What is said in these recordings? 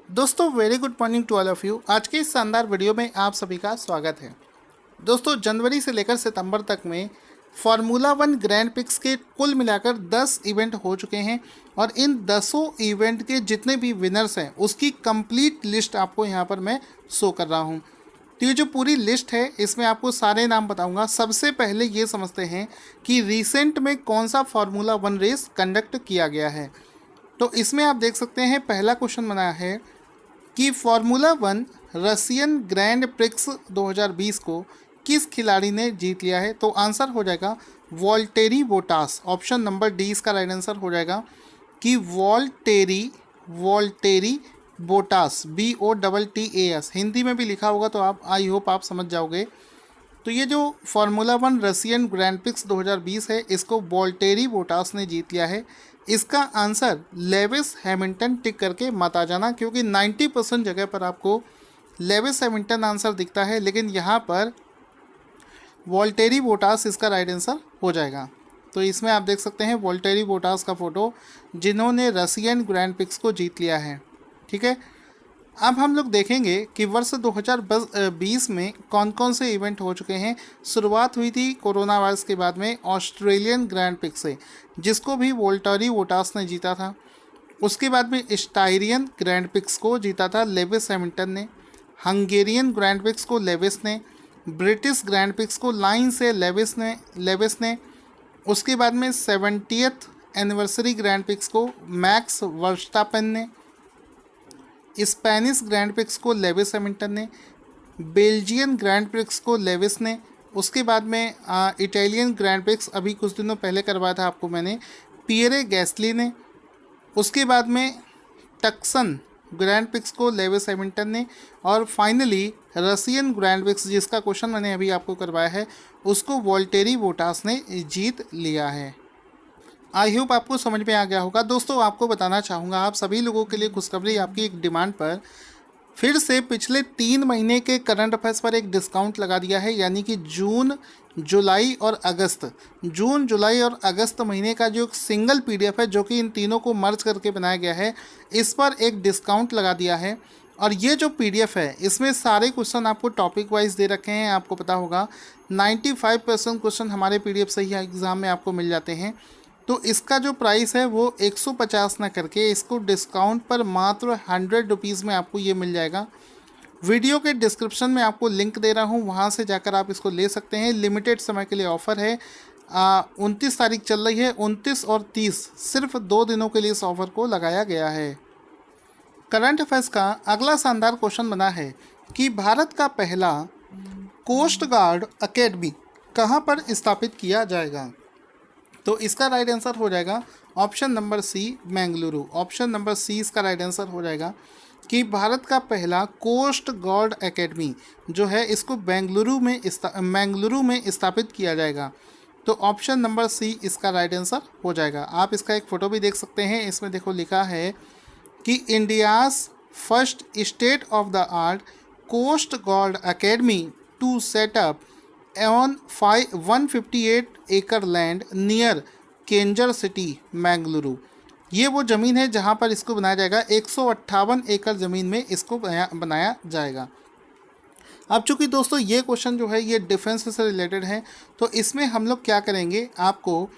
दोस्तों very good morning to all of you. आज के इस शानदार वीडियो में आप सभी का स्वागत है। दोस्तों जनवरी से लेकर सितंबर तक में फार्मूला वन ग्रैंड प्रिक्स के कुल मिलाकर 10 इवेंट हो चुके हैं और इन 10 इवेंट के जितने भी विनर्स हैं उसकी कंप्लीट लिस्ट आपको यहाँ पर मैं शो कर रहा हूँ। तो ये जो पूरी लिस्ट है इसमें आपको सारे नाम बताऊंगा। सबसे पहले ये समझते हैं कि रिसेंट में कौन सा फार्मूला वन रेस कंडक्ट किया गया है। तो इसमें आप देख सकते हैं पहला क्वेश्चन बना है कि formula one Russian grand prix 2020 को किस खिलाड़ी ने जीत लिया है। तो आंसर हो जाएगा Valtteri Bottas. Option number D इसका राइट आंसर हो जाएगा कि वॉल्टेरी बोटास, BOTTAS। हिंदी में भी लिखा होगा तो आप आई होप आप समझ जाओगे। तो ये जो formula one Russian grand prix 2020 है इसको वॉल्टेरी बोटास ने जीत लिया है। इसका आंसर लेविस हैमिल्टन टिक करके मत आ जाना, क्योंकि 90% जगह पर आपको लेविस हैमिल्टन आंसर दिखता है, लेकिन यहाँ पर वॉल्टेरी बोटास इसका राइट आंसर हो जाएगा। तो इसमें आप देख सकते हैं वॉल्टेरी बोटास का फ़ोटो जिन्होंने रशियन ग्रैंड प्रिक्स को जीत लिया है। ठीक है, अब हम लोग देखेंगे कि वर्ष 2020 में कौन कौन से इवेंट हो चुके हैं। शुरुआत हुई थी कोरोना वायरस के बाद में ऑस्ट्रेलियन ग्रैंड प्रिक्स से, जिसको भी वॉल्टेरी बोटास ने जीता था। उसके बाद में स्टायरियन ग्रैंड प्रिक्स को जीता था लेविस हैमिल्टन ने। हंगेरियन ग्रैंड प्रिक्स को लेविस ने। ब्रिटिश ग्रैंड प्रिक्स को लाइन से लेविस ने। उसके बाद में 70th एनिवर्सरी ग्रैंड प्रिक्स को मैक्स वर्स्टापेन ने। स्पेनिश ग्रैंड प्रिक्स को लेविस हैमिल्टन ने। बेल्जियन ग्रैंड प्रिक्स को लेविस ने। उसके बाद में इटालियन ग्रैंड प्रिक्स अभी कुछ दिनों पहले करवाया था आपको मैंने, पियरे गैस्ली ने। उसके बाद में टक्सन ग्रैंड प्रिक्स को लेविस हैमिल्टन ने। और फाइनली रशियन ग्रैंड प्रिक्स जिसका क्वेश्चन मैंने अभी आपको करवाया है उसको वॉल्टेरी बोटास ने जीत लिया है। आई होप आपको समझ में आ गया होगा। दोस्तों आपको बताना चाहूँगा, आप सभी लोगों के लिए खुशखबरी, आपकी एक डिमांड पर फिर से पिछले 3 महीने के करंट अफेयर्स पर एक डिस्काउंट लगा दिया है, यानी कि जून जुलाई और अगस्त महीने का जो सिंगल PDF है जो कि इन तीनों को मर्ज करके बनाया गया है, इस पर एक डिस्काउंट लगा दिया है। और ये जो PDF है इसमें सारे क्वेश्चन आपको टॉपिक वाइज दे रखे हैं। आपको पता होगा 95% क्वेश्चन हमारे PDF से ही एग्ज़ाम में आपको मिल जाते हैं। तो इसका जो प्राइस है वो 150 ना करके इसको डिस्काउंट पर मात्र 100 रुपीज़ में आपको ये मिल जाएगा। वीडियो के डिस्क्रिप्शन में आपको लिंक दे रहा हूँ, वहाँ से जाकर आप इसको ले सकते हैं। लिमिटेड समय के लिए ऑफ़र है, 29 तारीख चल रही है। 29 और 30 सिर्फ 2 दिनों के लिए इस ऑफ़र को लगाया गया है। करंट अफेयर्स का अगला शानदार क्वेश्चन बना है कि भारत का पहला कोस्ट गार्ड अकेडमी कहाँ पर स्थापित किया जाएगा। तो इसका राइट आंसर हो जाएगा option number C, Bengaluru. Option number C इसका राइट आंसर हो जाएगा कि भारत का पहला कोस्ट गार्ड एकेडमी जो है इसको बेंगलुरु में स्थापित किया जाएगा। तो ऑप्शन नंबर सी इसका राइट आंसर हो जाएगा। आप इसका एक फ़ोटो भी देख सकते हैं। इसमें देखो लिखा है कि India's first state of the art coast guard academy to set up on 158 acre land near Kenjar city Mangaluru. ये वो ज़मीन है जहाँ पर इसको बनाया जाएगा। 158 एकड़ ज़मीन में इसको बनाया जाएगा। अब चूँकि दोस्तों ये क्वेश्चन जो है ये डिफेंस से रिलेटेड है, तो इसमें हम लोग क्या करेंगे, आपको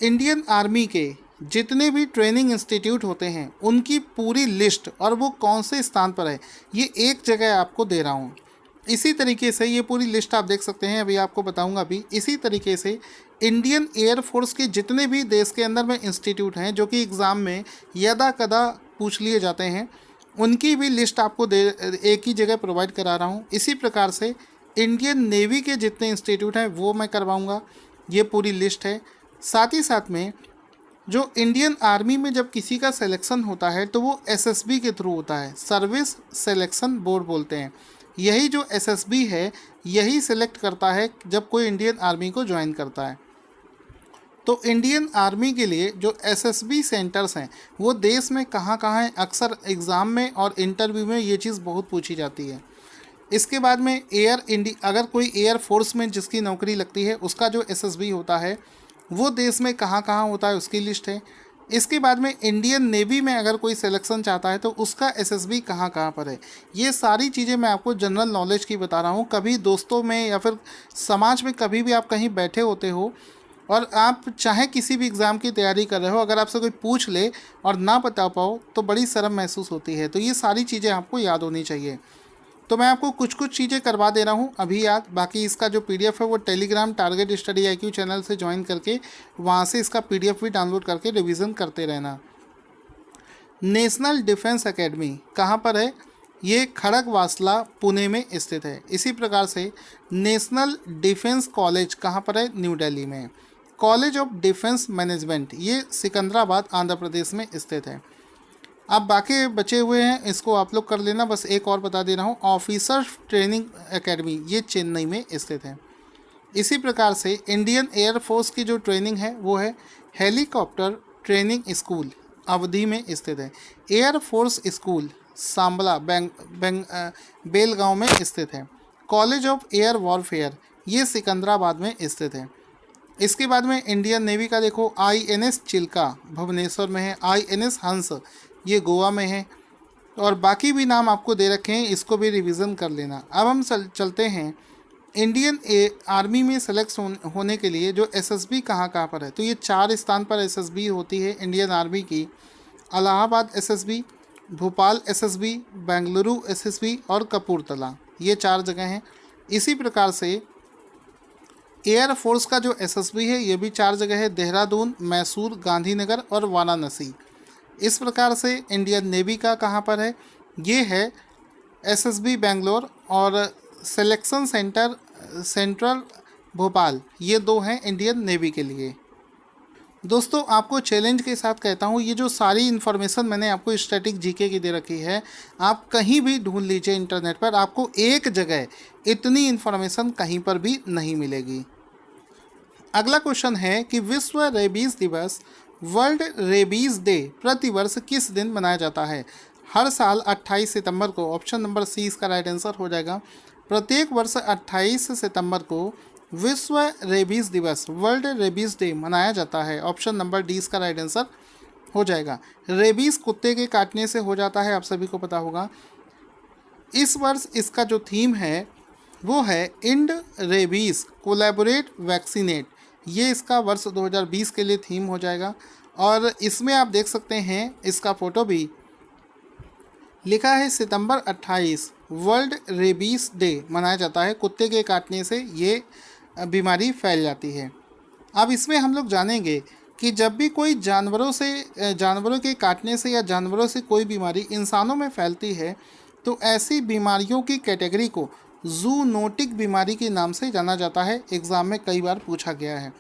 इंडियन आर्मी के जितने भी ट्रेनिंग इंस्टीट्यूट होते हैं उनकी पूरी लिस्ट और वो कौन से स्थान पर है ये एक जगह आपको दे रहा हूँ। इसी तरीके से ये पूरी लिस्ट आप देख सकते हैं, अभी आपको बताऊंगा भी। इसी तरीके से इंडियन एयरफोर्स के जितने भी देश के अंदर में इंस्टीट्यूट हैं जो कि एग्ज़ाम में यदा कदा पूछ लिए जाते हैं, उनकी भी लिस्ट आपको एक ही जगह प्रोवाइड करा रहा हूँ। इसी प्रकार से इंडियन नेवी के जितने इंस्टीट्यूट हैं वो मैं करवाऊँगा, ये पूरी लिस्ट है। साथ ही साथ में जो इंडियन आर्मी में जब किसी का सिलेक्शन होता है तो वो SSB के थ्रू होता है, सर्विस सिलेक्शन बोर्ड बोलते हैं। यही जो SSB है यही सिलेक्ट करता है जब कोई इंडियन आर्मी को ज्वाइन करता है। तो इंडियन आर्मी के लिए जो SSB सेंटर्स हैं वो देश में कहाँ कहाँ हैं, अक्सर एग्ज़ाम में और इंटरव्यू में ये चीज़ बहुत पूछी जाती है। इसके बाद में अगर कोई एयर फोर्स में जिसकी नौकरी लगती है उसका जो SSB होता है वो देश में कहाँ कहाँ होता है उसकी लिस्ट है। इसके बाद में इंडियन नेवी में अगर कोई सिलेक्शन चाहता है तो उसका एसएसबी कहाँ कहाँ पर है। ये सारी चीज़ें मैं आपको जनरल नॉलेज की बता रहा हूँ। कभी दोस्तों में या फिर समाज में कभी भी आप कहीं बैठे होते हो और आप चाहे किसी भी एग्ज़ाम की तैयारी कर रहे हो, अगर आपसे कोई पूछ ले और ना बता पाओ तो बड़ी शर्म महसूस होती है। तो ये सारी चीज़ें आपको याद होनी चाहिए। तो मैं आपको कुछ कुछ चीज़ें करवा दे रहा हूँ अभी याद। बाकी इसका जो पीडीएफ है वो Telegram target study IQ channel से ज्वाइन करके वहाँ से इसका पीडीएफ भी डाउनलोड करके रिवीजन करते रहना। नेशनल डिफेंस एकेडमी कहाँ पर है? ये खड़गवासला पुणे में स्थित है। इसी प्रकार से नेशनल डिफेंस कॉलेज कहाँ पर है? न्यू दिल्ली में। कॉलेज ऑफ डिफेंस मैनेजमेंट ये सिकंदराबाद आंध्र प्रदेश में स्थित है। अब बाकी बचे हुए हैं इसको आप लोग कर लेना। बस एक और बता दे रहा हूँ, ऑफिसर ट्रेनिंग एकेडमी ये चेन्नई में स्थित है। इसी प्रकार से इंडियन एयरफोर्स की जो ट्रेनिंग है वो है हेलीकॉप्टर ट्रेनिंग स्कूल अवधि में स्थित है। एयरफोर्स स्कूल सांबला बेलगांव में स्थित है। कॉलेज ऑफ एयर वॉरफेयर ये सिकंदराबाद में स्थित है। इसके बाद में इंडियन नेवी का देखो, आईएनएस चिल्का भुवनेश्वर में है, आईएनएस हंस ये गोवा में है, और बाकी भी नाम आपको दे रखे हैं, इसको भी रिवीजन कर लेना। अब हम चलते हैं इंडियन आर्मी में सेलेक्ट होने के लिए जो एसएसबी कहाँ कहाँ पर है। तो ये 4 स्थान पर एसएसबी होती है इंडियन आर्मी की। Allahabad SSB, Bhopal SSB, Bengaluru SSB और कपूरथला, ये 4 जगह हैं। इसी प्रकार से एयरफोर्स का जो एसएसबी है ये भी 4 जगह है, देहरादून, मैसूर, गांधीनगर और वाराणसी। इस प्रकार से इंडियन नेवी का कहाँ पर है? ये है एसएसबी बेंगलोर और सिलेक्शन सेंटर सेंट्रल भोपाल, ये 2 हैं इंडियन नेवी के लिए। दोस्तों आपको चैलेंज के साथ कहता हूँ, ये जो सारी इन्फॉर्मेशन मैंने आपको स्टैटिक जीके की दे रखी है, आप कहीं भी ढूंढ लीजिए इंटरनेट पर, आपको एक जगह इतनी इन्फॉर्मेशन कहीं पर भी नहीं मिलेगी। अगला क्वेश्चन है कि विश्व रेबीज दिवस वर्ल्ड रेबीज डे प्रतिवर्ष किस दिन मनाया जाता है? हर साल 28 सितंबर को। ऑप्शन नंबर सी इसका राइट आंसर हो जाएगा। प्रत्येक वर्ष 28 सितंबर को विश्व रेबीज दिवस वर्ल्ड रेबीज डे मनाया जाता है। ऑप्शन नंबर डी इसका राइट आंसर हो जाएगा। रेबीज कुत्ते के काटने से हो जाता है, आप सभी को पता होगा। इस वर्ष इसका जो थीम है वो है इंड रेबीज कोलैबोरेट वैक्सीनेट, ये इसका वर्ष 2020 के लिए थीम हो जाएगा। और इसमें आप देख सकते हैं इसका फ़ोटो भी लिखा है, सितंबर 28 वर्ल्ड रेबीज डे मनाया जाता है। कुत्ते के काटने से ये बीमारी फैल जाती है। अब इसमें हम लोग जानेंगे कि जब भी कोई जानवरों के काटने से या जानवरों से कोई बीमारी इंसानों में फैलती है तो ऐसी बीमारियों की कैटेगरी को जूनोटिक बीमारी के नाम से जाना जाता है। एग्ज़ाम में कई बार पूछा गया है।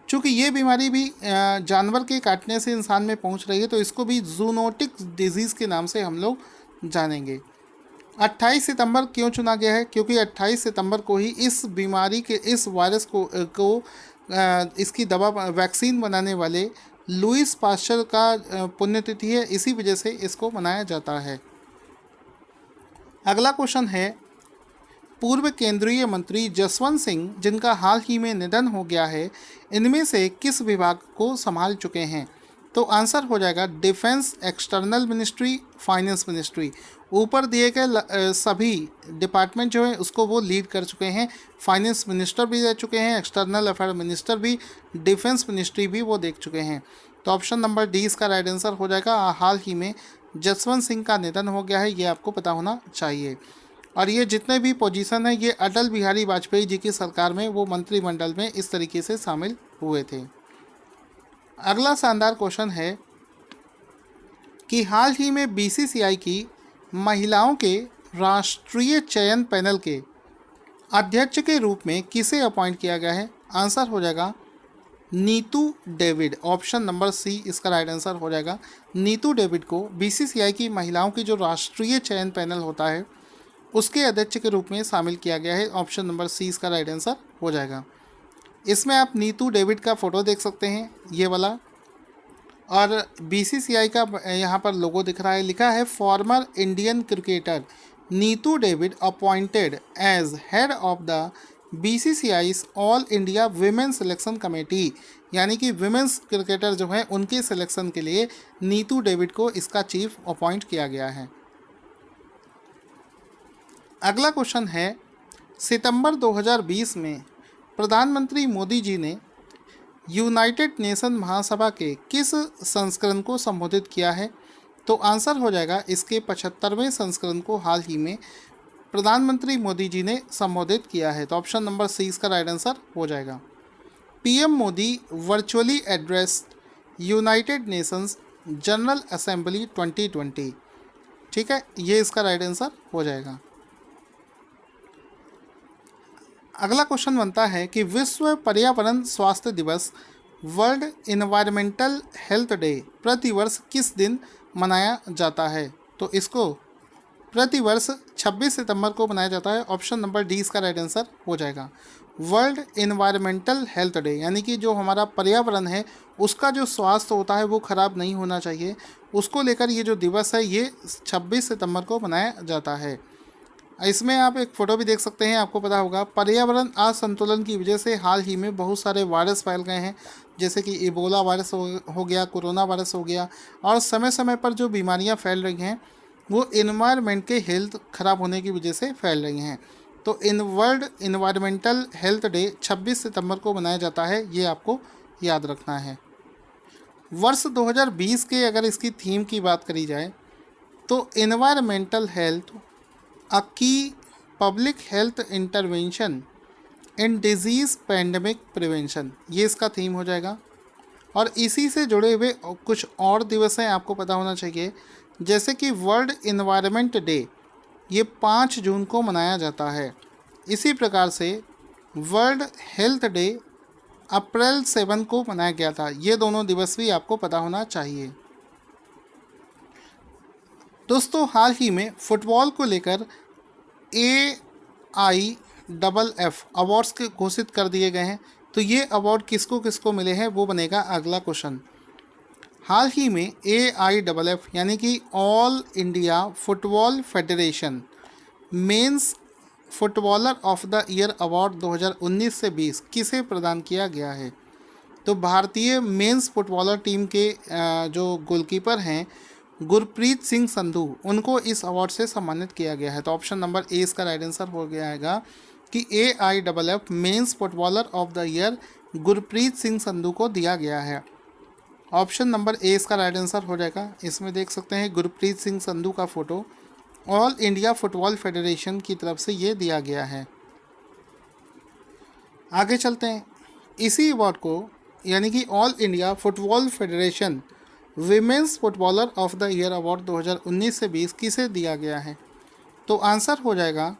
चूँकि ये बीमारी भी जानवर के काटने से इंसान में पहुंच रही है तो इसको भी जूनोटिक डिजीज़ के नाम से हम लोग जानेंगे। 28 सितंबर क्यों चुना गया है? क्योंकि 28 सितंबर को ही इस बीमारी के इस वायरस को इसकी दवा वैक्सीन बनाने वाले लुईस पास्चर का पुण्यतिथि है, इसी वजह से इसको मनाया जाता है। अगला क्वेश्चन है, पूर्व केंद्रीय मंत्री जसवंत सिंह जिनका हाल ही में निधन हो गया है, इनमें से किस विभाग को संभाल चुके हैं? तो आंसर हो जाएगा defence, external ministry, finance ministry. ऊपर दिए गए सभी डिपार्टमेंट जो है उसको वो लीड कर चुके हैं। फाइनेंस मिनिस्टर भी रह चुके हैं, एक्सटर्नल अफेयर मिनिस्टर भी, डिफेंस मिनिस्ट्री भी वो देख चुके हैं। तो ऑप्शन नंबर डी इसका राइट आंसर हो जाएगा। हाल ही में जसवंत सिंह का निधन हो गया है, ये आपको पता होना चाहिए। और ये जितने भी पोजीशन हैं ये अटल बिहारी वाजपेयी जी की सरकार में वो मंत्रिमंडल में इस तरीके से शामिल हुए थे। अगला शानदार क्वेश्चन है कि हाल ही में बीसीसीआई की महिलाओं के राष्ट्रीय चयन पैनल के अध्यक्ष के रूप में किसे अपॉइंट किया गया है? आंसर हो जाएगा Neetu David. Option number C इसका राइट आंसर हो जाएगा। नीतू डेविड को बीसीसीआई की महिलाओं की जो राष्ट्रीय चयन पैनल होता है उसके अध्यक्ष के रूप में शामिल किया गया है। ऑप्शन नंबर सी इसका राइट आंसर हो जाएगा। इसमें आप नीतू डेविड का फ़ोटो देख सकते हैं, ये वाला, और बीसीसीआई का यहाँ पर लोगो दिख रहा है, लिखा है former Indian cricketer Neetu David appointed as head of the BCCI's all India women selection committee, यानी कि विमेंस क्रिकेटर जो हैं उनके सिलेक्शन के लिए नीतू डेविड को इसका चीफ अपॉइंट किया गया है। अगला क्वेश्चन है, सितंबर 2020 में प्रधानमंत्री मोदी जी ने यूनाइटेड नेशन महासभा के किस संस्करण को संबोधित किया है? तो आंसर हो जाएगा इसके 75वें संस्करण को हाल ही में प्रधानमंत्री मोदी जी ने संबोधित किया है। तो ऑप्शन नंबर सी इसका राइट आंसर हो जाएगा। PM Modi virtually addressed United Nations general assembly 2020। ठीक है, ये इसका राइट आंसर हो जाएगा। अगला क्वेश्चन बनता है कि विश्व पर्यावरण स्वास्थ्य दिवस वर्ल्ड इन्वायरमेंटल हेल्थ डे प्रतिवर्ष किस दिन मनाया जाता है? तो इसको प्रतिवर्ष 26 सितंबर को मनाया जाता है। ऑप्शन नंबर डी इसका राइट आंसर हो जाएगा। वर्ल्ड इन्वायरमेंटल हेल्थ डे यानी कि जो हमारा पर्यावरण है उसका जो स्वास्थ्य होता है वो खराब नहीं होना चाहिए, उसको लेकर ये जो दिवस है ये 26 सितंबर को मनाया जाता है। इसमें आप एक फ़ोटो भी देख सकते हैं, आपको पता होगा पर्यावरण असंतुलन की वजह से हाल ही में बहुत सारे वायरस फैल गए हैं, जैसे कि इबोला वायरस हो गया, कोरोना वायरस हो गया, और समय समय पर जो बीमारियां फैल रही हैं वो इन्वायरमेंट के हेल्थ ख़राब होने की वजह से फैल रही हैं। तो वर्ल्ड इन्वायरमेंटल हेल्थ डे 26 सितंबर को मनाया जाता है, ये आपको याद रखना है। वर्ष 2020 के अगर इसकी थीम की बात करी जाए तो इन्वायरमेंटल हेल्थ अ की पब्लिक हेल्थ इंटरवेंशन इन डिजीज़ पैंडमिक प्रिवेंशन, ये इसका थीम हो जाएगा। और इसी से जुड़े हुए कुछ और दिवस हैं आपको पता होना चाहिए, जैसे कि वर्ल्ड इन्वायरमेंट डे ये 5 जून को मनाया जाता है। इसी प्रकार से वर्ल्ड हेल्थ डे अप्रैल 7 को मनाया गया था। ये दोनों दिवस भी आपको पता होना चाहिए। दोस्तों, हाल ही में फुटबॉल को लेकर AIFF अवार्ड्स के घोषित कर दिए गए हैं। तो ये अवार्ड किसको किसको मिले हैं वो बनेगा अगला क्वेश्चन। हाल ही में AIFF यानी कि all India football federation men's footballer of the year award 2019 से 20 किसे प्रदान किया गया है? तो भारतीय मेंस फुटबॉलर टीम के जो गोलकीपर हैं गुरप्रीत सिंह संधू, उनको इस अवार्ड से सम्मानित किया गया है। तो ऑप्शन नंबर ए इसका राइट आंसर हो गया है कि AIFF men's footballer of the year Gurpreet Singh Sandhu को दिया गया है। ऑप्शन नंबर ए इसका राइट आंसर हो जाएगा। इसमें देख सकते हैं गुरप्रीत सिंह संधू का photo all India football federation की तरफ से ये दिया गया है। आगे चलते हैं। इसी अवार्ड को यानी कि all India football federation women's footballer of the year award 2019 से 20 किसे दिया गया है? तो आंसर हो जाएगा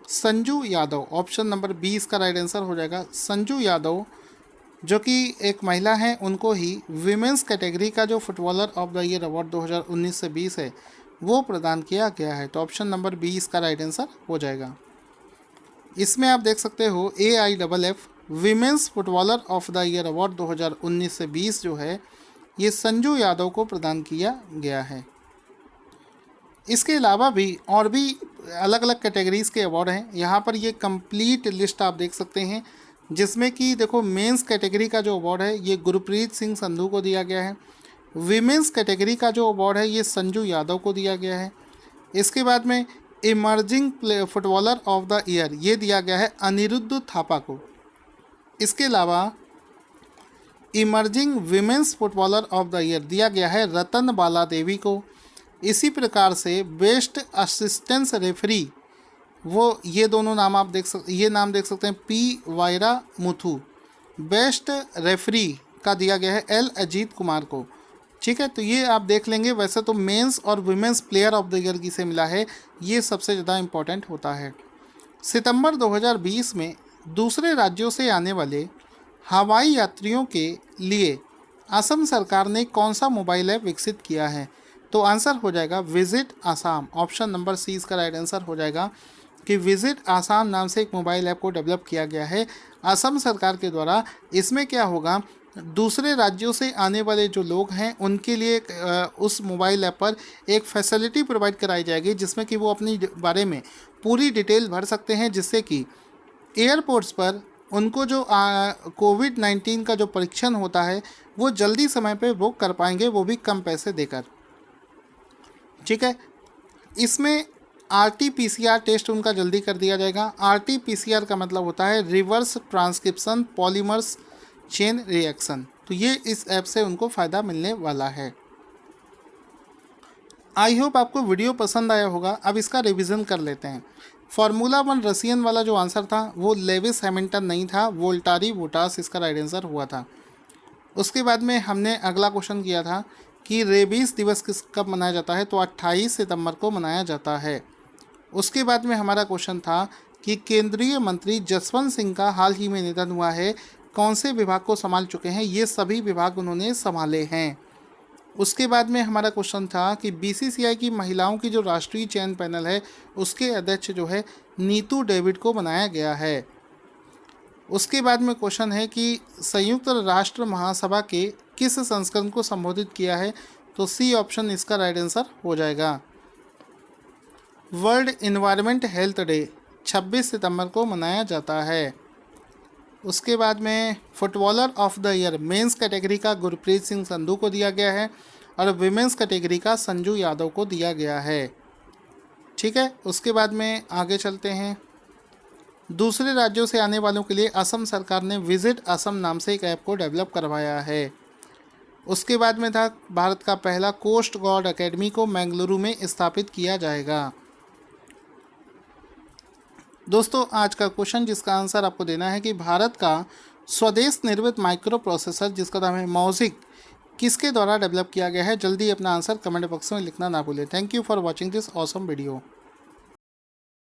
Sanju Yadav. Option number B इसका राइट आंसर हो जाएगा। संजू यादव जो कि एक महिला हैं, उनको ही विमेंस कैटेगरी का जो footballer of the year award 2019 से 20 है वो प्रदान किया गया है। तो ऑप्शन नंबर बी इसका राइट आंसर हो जाएगा। इसमें आप देख सकते हो AIFF women's footballer of the year award 2019 से 20 जो है ये संजू यादव को प्रदान किया गया है। इसके अलावा भी और भी अलग अलग कैटेगरीज़ के अवार्ड हैं। यहाँ पर ये कंप्लीट लिस्ट आप देख सकते हैं, जिसमें कि देखो मेंस कैटेगरी का जो अवार्ड है ये गुरप्रीत सिंह संधू को दिया गया है। विमेंस कैटेगरी का जो अवार्ड है ये संजू यादव को दिया गया है। इसके बाद में emerging footballer of the year ये दिया गया है अनिरुद्ध थापा को। इसके अलावा emerging women's footballer of the year दिया गया है रतन बाला देवी को। इसी प्रकार से बेस्ट असिस्टेंस रेफरी वो ये दोनों नाम आप देख सकते हैं P वायरा मुथु। बेस्ट रेफरी का दिया गया है L अजीत कुमार को। ठीक है, तो ये आप देख लेंगे। वैसे तो मेंस और women's player of the year किसे मिला है ये सबसे ज़्यादा इम्पोर्टेंट होता है। सितंबर 2020 में दूसरे राज्यों से आने वाले हवाई यात्रियों के लिए असम सरकार ने कौन सा मोबाइल ऐप विकसित किया है? तो आंसर हो जाएगा visit Assam. Option number C इसका राइट आंसर हो जाएगा कि विजिट आसाम नाम से एक मोबाइल ऐप को डेवलप किया गया है असम सरकार के द्वारा। इसमें क्या होगा, दूसरे राज्यों से आने वाले जो लोग हैं उनके लिए उस मोबाइल ऐप पर एक फैसिलिटी प्रोवाइड कराई जाएगी जिसमें कि वो अपनी बारे में पूरी डिटेल भर सकते हैं, जिससे कि एयरपोर्ट्स पर उनको जो कोविड-19 का जो परीक्षण होता है वो जल्दी समय पे वो कर पाएंगे, वो भी कम पैसे देकर। ठीक है, इसमें RT-PCR टेस्ट उनका जल्दी कर दिया जाएगा। RT-PCR का मतलब होता है reverse transcription polymers chain reaction. तो ये इस ऐप से उनको फ़ायदा मिलने वाला है। आई होप आपको वीडियो पसंद आया होगा। अब इसका रिवीजन कर लेते हैं। फार्मूला 1 रसियन वाला जो आंसर था वो लेविस हैमिल्टन नहीं था, वोल्टारी वोटास इसका राइट आंसर हुआ था। उसके बाद में हमने अगला क्वेश्चन किया था कि रेबीज दिवस कब मनाया जाता है, तो 28 सितंबर को मनाया जाता है। उसके बाद में हमारा क्वेश्चन था कि केंद्रीय मंत्री जसवंत सिंह का हाल ही में निधन हुआ है, कौन से विभाग को संभाल चुके हैं, ये सभी विभाग उन्होंने संभाले हैं। उसके बाद में हमारा क्वेश्चन था कि BCCI की महिलाओं की जो राष्ट्रीय चयन पैनल है उसके अध्यक्ष जो है नीतू डेविड को बनाया गया है। उसके बाद में क्वेश्चन है कि संयुक्त राष्ट्र महासभा के किस संस्करण को संबोधित किया है, तो C ऑप्शन इसका राइट आंसर हो जाएगा। वर्ल्ड इन्वायरमेंट हेल्थ डे 26 सितंबर को मनाया जाता है। उसके बाद में footballer of the year men's category का गुरप्रीत सिंह संधू को दिया गया है और विमेंस कैटेगरी का संजू यादव को दिया गया है। ठीक है, उसके बाद में आगे चलते हैं। दूसरे राज्यों से आने वालों के लिए असम सरकार ने विजिट असम नाम से एक ऐप को डेवलप करवाया है। उसके बाद में था भारत का पहला कोस्ट गार्ड एकेडमी को बेंगलुरु में स्थापित किया जाएगा। दोस्तों, आज का क्वेश्चन जिसका आंसर आपको देना है कि भारत का स्वदेश निर्मित माइक्रो प्रोसेसर जिसका नाम है मौजिक किसके द्वारा डेवलप किया गया है। जल्दी अपना आंसर कमेंट बॉक्स में लिखना ना भूलें। Thank you for watching this awesome video.